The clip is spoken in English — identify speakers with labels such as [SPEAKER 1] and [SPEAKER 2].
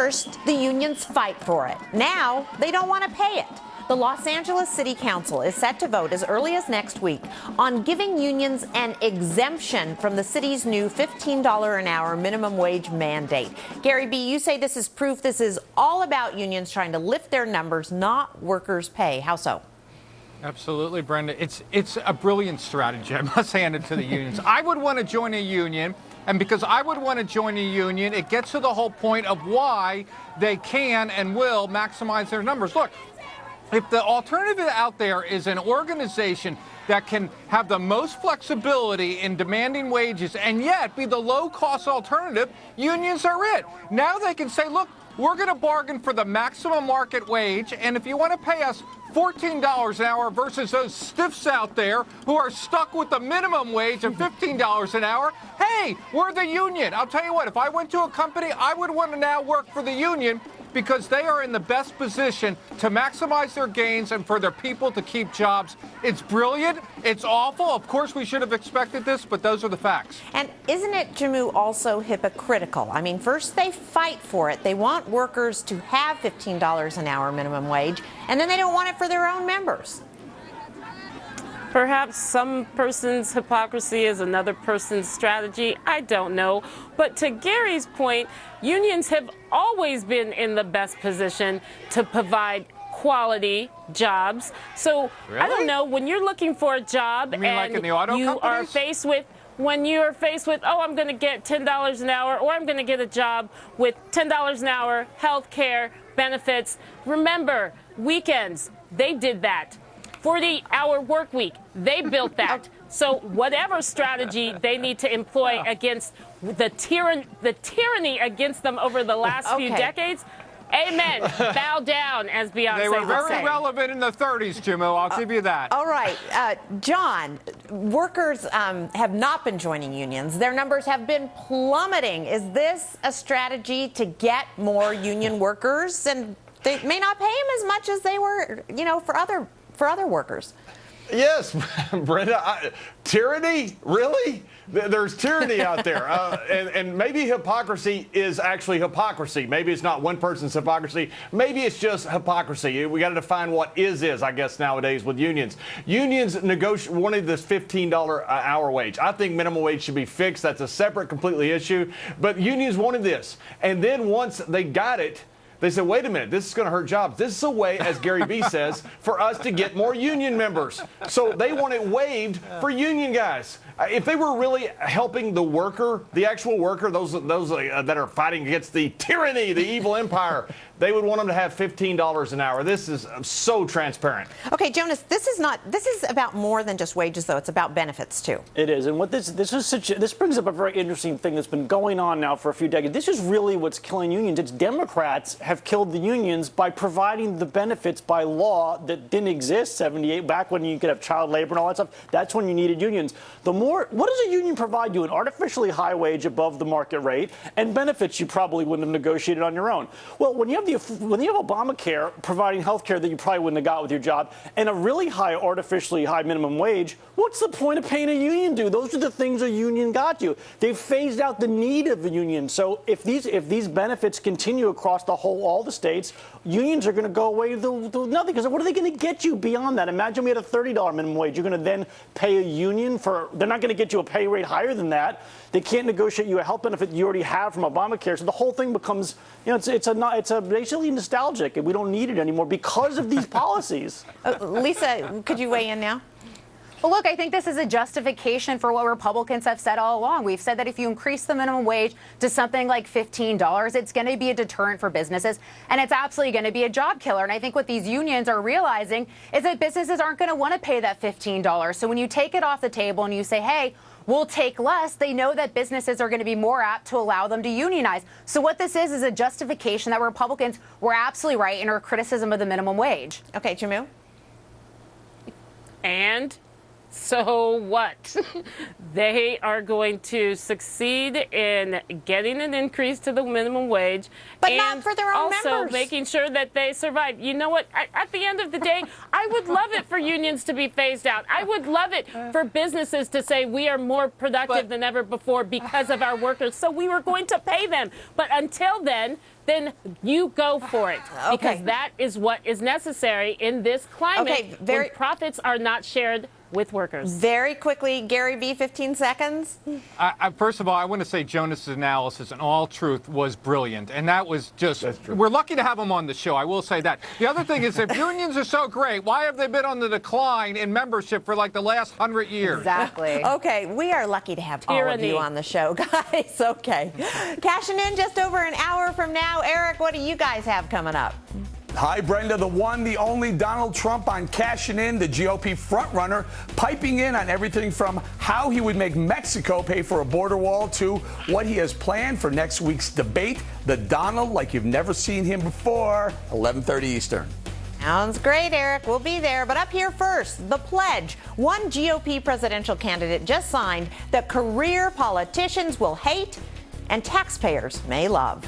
[SPEAKER 1] first, the unions fight for it. Now, they don't want to pay it. The Los Angeles City Council is set to vote as early as next week on giving unions an exemption from the city's new $15 an hour minimum wage mandate. Gary B., you say this is proof this is all about unions trying to lift their numbers, not workers' pay. How so?
[SPEAKER 2] Absolutely, Brenda. It's a brilliant strategy. I must hand it to the unions. I would want to join a union. And because I would want to join a union, it gets to the whole point of why they can and will maximize their numbers. Look, if the alternative out there is an organization that can have the most flexibility in demanding wages and yet be the low-cost alternative, unions are it. Now they can say, look, we're going to bargain for the maximum market wage, and if you want to pay us $14 an hour versus those stiffs out there who are stuck with the minimum wage of $15 an hour, hey, we're the union. I'll tell you what, if I went to a company, I would want to now work for the union because they are in the best position to maximize their gains and for their people to keep jobs. It's brilliant. It's awful. Of course, we should have expected this, but those are the facts.
[SPEAKER 1] And isn't it, Jamu, also hypocritical? I mean, first they fight for it. They want workers to have $15 an hour minimum wage, and then they don't want it for their own members.
[SPEAKER 3] Perhaps some person's hypocrisy is another person's strategy. I don't know. But to Gary's point, unions have always been in the best position to provide quality jobs. So
[SPEAKER 2] really?
[SPEAKER 3] I don't know, when you're looking for a job
[SPEAKER 2] you mean
[SPEAKER 3] and
[SPEAKER 2] like in the auto
[SPEAKER 3] you
[SPEAKER 2] companies?
[SPEAKER 3] are faced with oh, I'm going to get $10 an hour, or I'm going to get a job with $10 an hour, health care, benefits. Remember, weekends, they did that. 40-hour work week, they built that. So whatever strategy they need to employ against the tyranny against them over the last few decades, amen. Bow down, as Beyonce would say.
[SPEAKER 2] They were very relevant in the 30s, Jimmo. I'll give you that.
[SPEAKER 1] All right. John, workers have not been joining unions. Their numbers have been plummeting. Is this a strategy to get more union workers? And they may not pay them as much as they were, for other workers.
[SPEAKER 4] Yes, Brenda. Tyranny? Really? There's tyranny out there. And maybe hypocrisy is actually hypocrisy. Maybe it's not one person's hypocrisy. Maybe it's just hypocrisy. We got to define what is, I guess, nowadays with unions. Unions wanted this $15 an hour wage. I think minimum wage should be fixed. That's a separate, completely issue. But unions wanted this. And then once they got it, they said, wait a minute, this is going to hurt jobs. This is a way, as Gary B says, for us to get more union members. So they want it waived for union guys. If they were really helping the worker, the actual worker, those that are fighting against the tyranny, the evil empire, they would want them to have $15 an hour. This is so transparent.
[SPEAKER 1] Okay, Jonas, this is about more than just wages, though. It's about benefits, too.
[SPEAKER 5] It is. And what this brings up a very interesting thing that's been going on now for a few decades. This is really what's killing unions. It's Democrats have killed the unions by providing the benefits by law that didn't exist 78, back when you could have child labor and all that stuff. That's when you needed unions. What does a union provide you? An artificially high wage above the market rate and benefits you probably wouldn't have negotiated on your own. Well, when you have Obamacare providing health care that you probably wouldn't have got with your job and a really high, artificially high minimum wage, what's the point of paying a union due? Those are the things a union got you. They've phased out the need of a union. So if these benefits continue across all the states, unions are going to go away to nothing. Because what are they going to get you beyond that? Imagine we had a $30 minimum wage. You're going to then pay a union they're not going to get you a pay rate higher than that. They can't negotiate you a health benefit you already have from Obamacare. So the whole thing becomes, it's basically nostalgic, and we don't need it anymore because of these policies.
[SPEAKER 1] Lisa, could you weigh in now?
[SPEAKER 6] Well, look, I think this is a justification for what Republicans have said all along. We've said that if you increase the minimum wage to something like $15, it's going to be a deterrent for businesses, and it's absolutely going to be a job killer. And I think what these unions are realizing is that businesses aren't going to want to pay that $15. So when you take it off the table and you say, hey, we'll take less, they know that businesses are going to be more apt to allow them to unionize. So what this is a justification that Republicans were absolutely right in their criticism of the minimum wage.
[SPEAKER 1] Okay, Jamu?
[SPEAKER 3] And so what? They are going to succeed in getting an increase to the minimum wage,
[SPEAKER 1] but
[SPEAKER 3] and
[SPEAKER 1] not for their own
[SPEAKER 3] also
[SPEAKER 1] members.
[SPEAKER 3] Making sure that they survive. You know what? At the end of the day, I would love it for unions to be phased out. I would love it for businesses to say we are more productive than ever before because of our workers. So we were going to pay them. But until then, then you go for it.
[SPEAKER 1] Okay.
[SPEAKER 3] Because that is what is necessary in this climate
[SPEAKER 1] Okay,
[SPEAKER 3] when profits are not shared with workers.
[SPEAKER 1] Very quickly, Gary V., 15 seconds.
[SPEAKER 2] First of all, I want to say Jonas's analysis in all truth was brilliant. And that was just, we're lucky to have him on the show. I will say that. The other thing is, if unions are so great, why have they been on the decline in membership for like the last 100 years?
[SPEAKER 6] Exactly.
[SPEAKER 1] Okay, we are lucky to have all of you on the show, guys. Okay. Cashing in just over an hour from now. Eric, what do you guys have coming up?
[SPEAKER 7] Hi, Brenda. The one, the only Donald Trump on cashing in, the GOP frontrunner, piping in on everything from how he would make Mexico pay for a border wall to what he has planned for next week's debate. The Donald like you've never seen him before, 11:30 Eastern.
[SPEAKER 1] Sounds great, Eric. We'll be there. But up here first, the pledge. One GOP presidential candidate just signed that career politicians will hate and taxpayers may love.